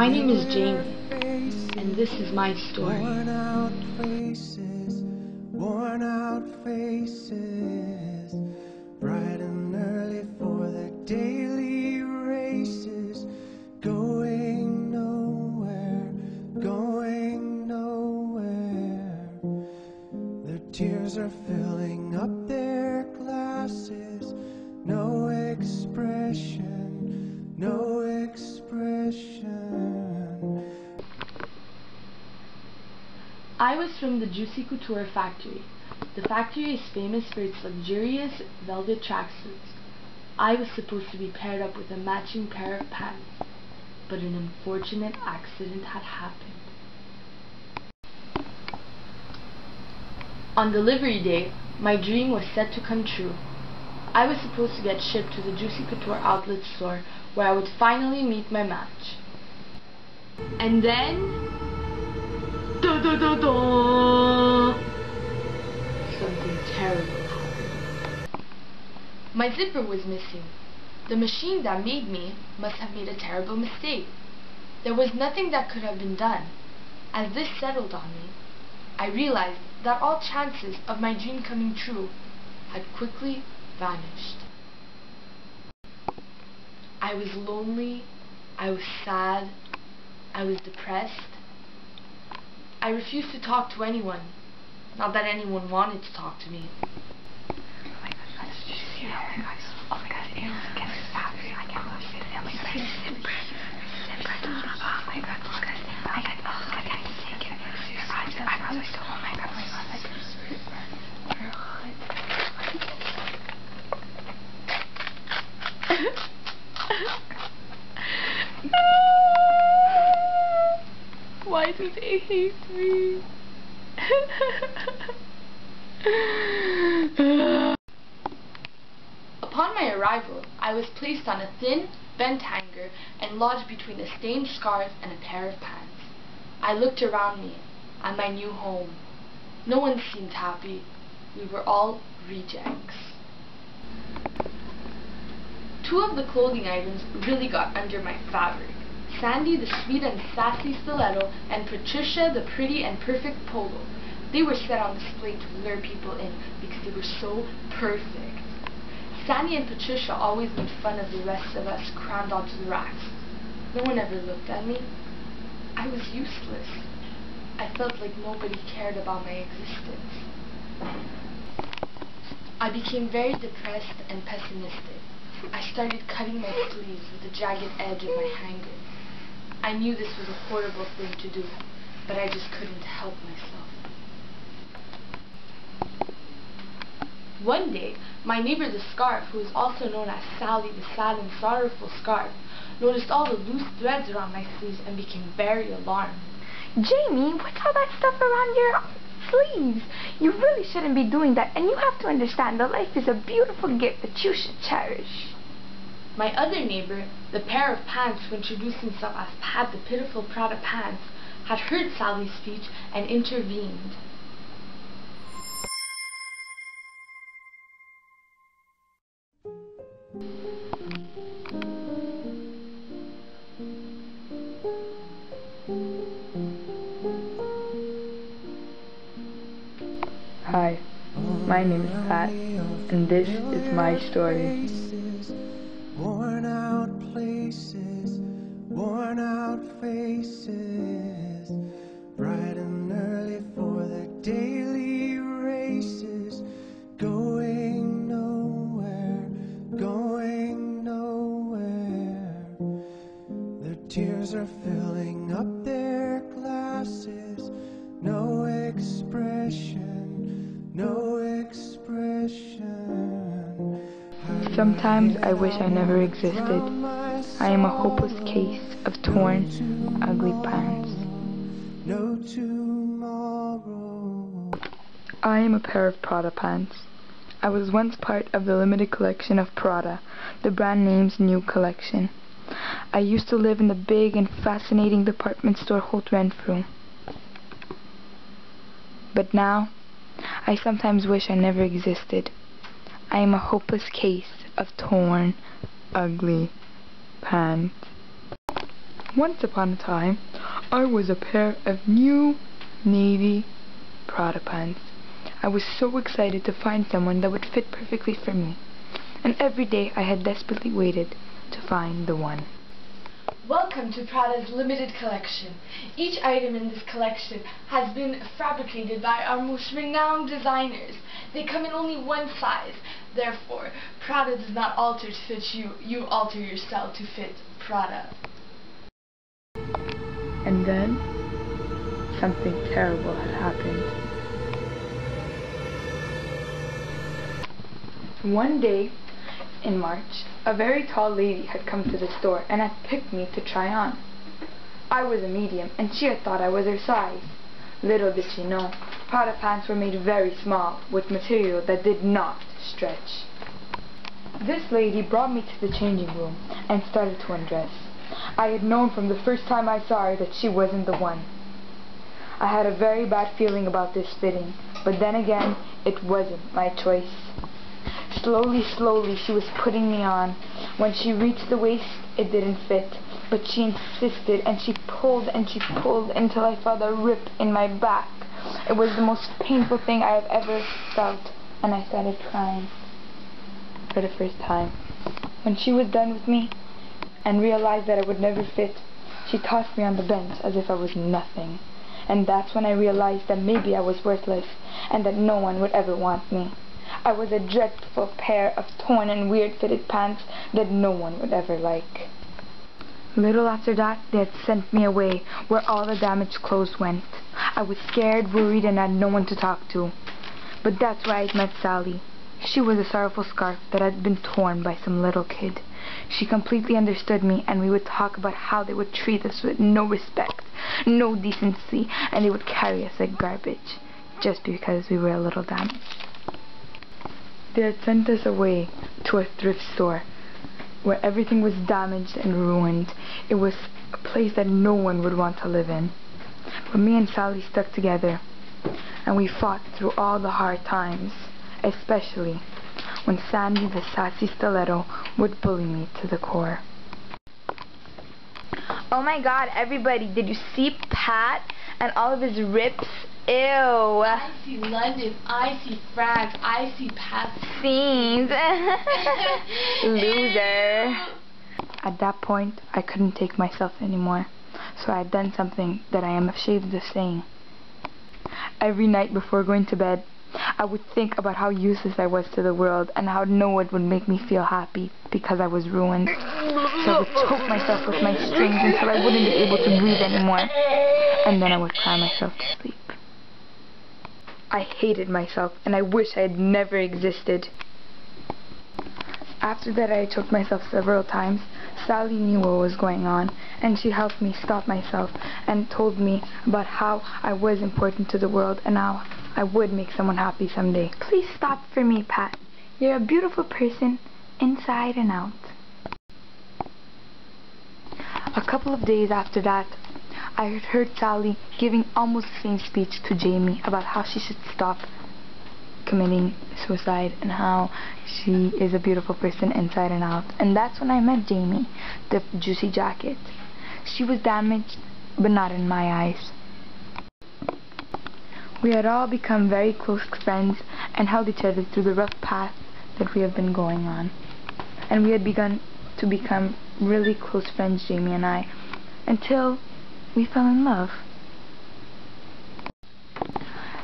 My name is Jamie, and this is my story. Worn out faces, bright and early for their daily races, going nowhere, going nowhere. Their tears are filling up their glasses, no expression, no expression. I was from the Juicy Couture factory. The factory is famous for its luxurious velvet tracksuits. I was supposed to be paired up with a matching pair of pants, but an unfortunate accident had happened. On delivery day, my dream was set to come true. I was supposed to get shipped to the Juicy Couture outlet store where I would finally meet my match. And then something terrible happened. My zipper was missing. The machine that made me must have made a terrible mistake. There was nothing that could have been done. As this settled on me, I realized that all chances of my dream coming true had quickly vanished. I was lonely, I was sad, I was depressed. I refused to talk to anyone. Not that anyone wanted to talk to me. Oh my god, guys, did you see it? Oh my god, ew, get this out. I can't believe it. Oh my god, zipper. Oh my god, look at it. I can't take it. Your eyes are probably so, oh my god, like, why do they hate me? Upon my arrival, I was placed on a thin, bent hanger and lodged between a stained scarf and a pair of pants. I looked around me at my new home. No one seemed happy. We were all rejects. Two of the clothing items really got under my fabric. Sandy, the sweet and sassy stiletto, and Patricia, the pretty and perfect polo. They were set on display to lure people in because they were so perfect. Sandy and Patricia always made fun of the rest of us crammed onto the racks. No one ever looked at me. I was useless. I felt like nobody cared about my existence. I became very depressed and pessimistic. I started cutting my sleeves with the jagged edge of my hanger. I knew this was a horrible thing to do, but I just couldn't help myself. One day, my neighbor the Scarf, who is also known as Sally the Sad and Sorrowful Scarf, noticed all the loose threads around my sleeves and became very alarmed. Jamie, what's all that stuff around your sleeves? You really shouldn't be doing that, and you have to understand that life is a beautiful gift that you should cherish. My other neighbor, the pair of pants who introduced himself as Pat the Pitiful Prada Pants, had heard Sally's speech and intervened. Hi, my name is Pat, and this is my story. Worn out places, worn out faces, bright and early for their daily races, going nowhere, going nowhere. Their tears are filling up their glasses, no expression, no expression. Sometimes I wish I never existed. I am a hopeless case of torn, ugly pants. No tomorrow. I am a pair of Prada pants. I was once part of the limited collection of Prada, the brand name's new collection. I used to live in the big and fascinating department store Haute Renfrew. But now, I sometimes wish I never existed. I am a hopeless case of torn, ugly pants. Once upon a time, I was a pair of new navy Prada pants. I was so excited to find someone that would fit perfectly for me, and every day I had desperately waited to find the one. Welcome to Prada's limited collection. Each item in this collection has been fabricated by our most renowned designers. They come in only one size. Therefore, Prada does not alter to fit you. You alter yourself to fit Prada. And then, something terrible had happened. One day, in March, a very tall lady had come to the store and had picked me to try on. I was a medium, and she had thought I was her size. Little did she know, Prada pants were made very small, with material that did not stretch. This lady brought me to the changing room and started to undress. I had known from the first time I saw her that she wasn't the one. I had a very bad feeling about this fitting, but then again, it wasn't my choice. Slowly, she was putting me on. When she reached the waist, it didn't fit, but she insisted, and she pulled until I felt a rip in my back. It was the most painful thing I have ever felt, and I started crying for the first time. When she was done with me and realized that I would never fit, she tossed me on the bench as if I was nothing. And that's when I realized that maybe I was worthless and that no one would ever want me. I was a dreadful pair of torn and weird fitted pants that no one would ever like. Little after that, they had sent me away where all the damaged clothes went. I was scared, worried, and had no one to talk to. But that's where I met Sally. She was a sorrowful scarf that had been torn by some little kid. She completely understood me, and we would talk about how they would treat us with no respect, no decency, and they would carry us like garbage, just because we were a little damaged. They had sent us away to a thrift store where everything was damaged and ruined. It was a place that no one would want to live in. But me and Sally stuck together, and we fought through all the hard times, especially when Sandy the sassy stiletto would bully me to the core. Oh my god, everybody, did you see Pat and all of his rips? Ew. I see London, I see France, I see Paris. Scenes. Loser. At that point, I couldn't take myself anymore, so I had done something that I am ashamed of saying. Every night before going to bed, I would think about how useless I was to the world and how no one would make me feel happy because I was ruined. So I would choke myself with my strings until I wouldn't be able to breathe anymore, and then I would cry myself to sleep. I hated myself, and I wish I had never existed. After that, I choked myself several times. Sally knew what was going on, and she helped me stop myself and told me about how I was important to the world and how I would make someone happy someday. Please stop for me, Pat. You're a beautiful person, inside and out. A couple of days after that, I had heard Sally giving almost the same speech to Jamie about how she should stop committing suicide and how she is a beautiful person inside and out. And that's when I met Jamie, the juicy jacket. She was damaged, but not in my eyes. We had all become very close friends and held each other through the rough path that we have been going on. And we had begun to become really close friends, Jamie and I, until we fell in love.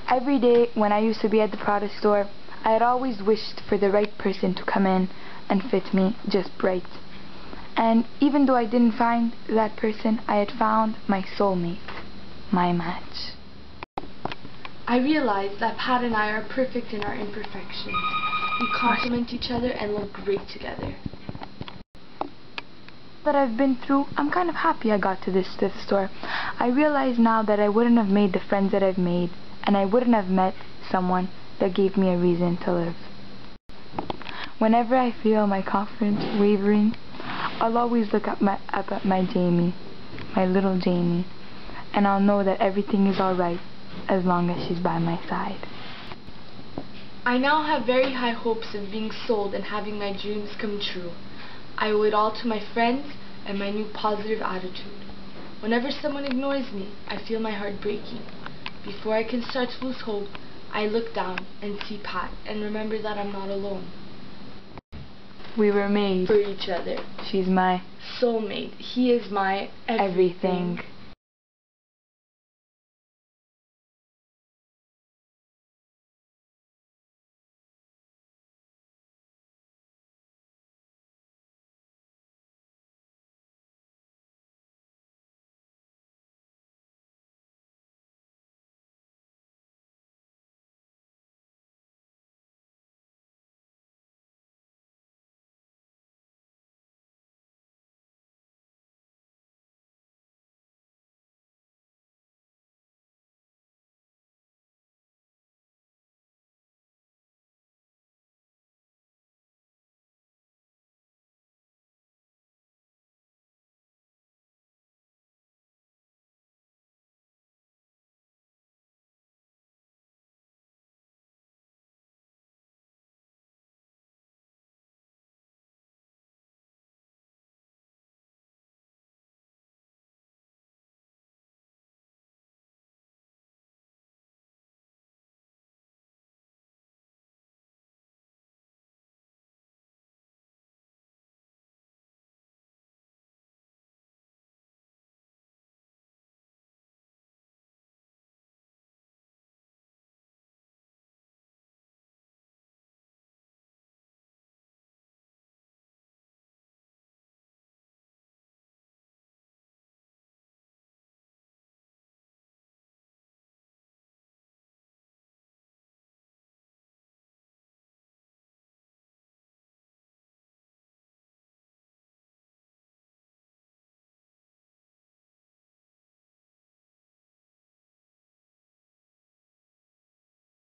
Every day when I used to be at the Prada store, I had always wished for the right person to come in and fit me just right. And even though I didn't find that person, I had found my soulmate, my match. I realized that Pat and I are perfect in our imperfections. We complement each other and look great together. That I've been through, I'm kind of happy I got to this thrift store. I realize now that I wouldn't have made the friends that I've made, and I wouldn't have met someone that gave me a reason to live. Whenever I feel my confidence wavering, I'll always look up at my Jamie, my little Jamie, and I'll know that everything is alright as long as she's by my side. I now have very high hopes of being sold and having my dreams come true. I owe it all to my friends and my new positive attitude. Whenever someone ignores me, I feel my heart breaking. Before I can start to lose hope, I look down and see Pat and remember that I'm not alone. We were made For each other. She's my soulmate. He is my everything. everything.